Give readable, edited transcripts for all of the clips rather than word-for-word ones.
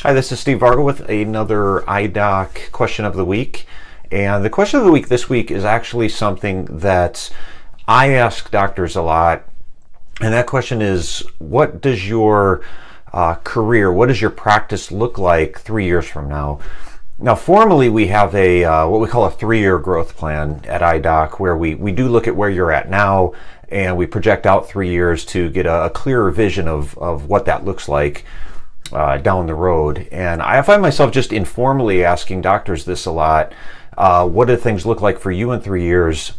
Hi, this is Steve Vargo with another IDOC question of the week. And the question of the week this week is actually something that I ask doctors a lot. And that question is, what does your career, what does your practice look like 3 years from now? Now, formally, we have a what we call a 3-year growth plan at IDOC, where we do look at where you're at now, and we project out 3 years to get a clearer vision of what that looks like down the road. And I find myself just informally asking doctors this a lot. What do things look like for you in 3 years?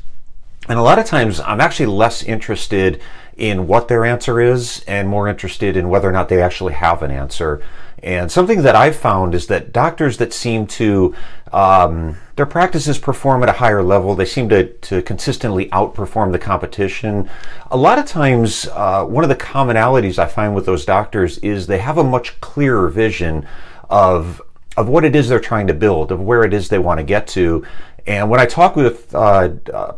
And a lot of times I'm actually less interested in what their answer is and more interested in whether or not they actually have an answer. And something that I've found is that doctors that seem to, their practices perform at a higher level, they seem to consistently outperform the competition. A lot of times, one of the commonalities I find with those doctors is they have a much clearer vision of what it is they're trying to build, of where it is they want to get to. And when I talk with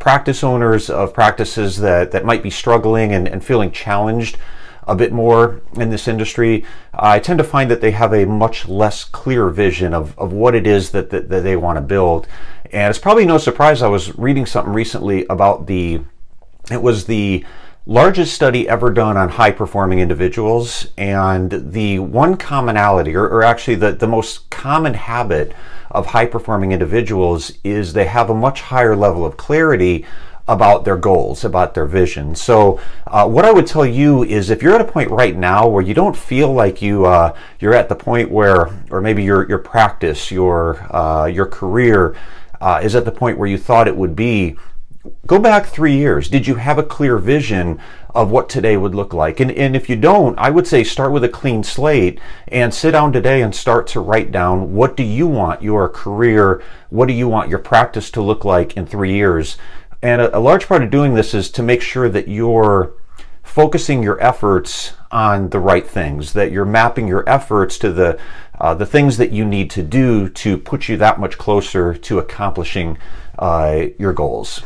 practice owners of practices that might be struggling and feeling challenged a bit more in this industry, I tend to find that they have a much less clear vision of what it is that they want to build. And it's probably no surprise, I was reading something recently about it was the largest study ever done on high-performing individuals, and the one commonality, or actually the most common habit of high-performing individuals is they have a much higher level of clarity about their goals, about their vision. So what I would tell you is, if you're at a point right now where you don't feel like you're at the point where, or maybe your practice, your career is at the point where you thought it would be, go back 3 years. Did you have a clear vision of what today would look like? And if you don't, I would say start with a clean slate and sit down today and start to write down, what do you want your career, what do you want your practice to look like in 3 years? And a large part of doing this is to make sure that you're focusing your efforts on the right things, that you're mapping your efforts to the things that you need to do to put you that much closer to accomplishing your goals.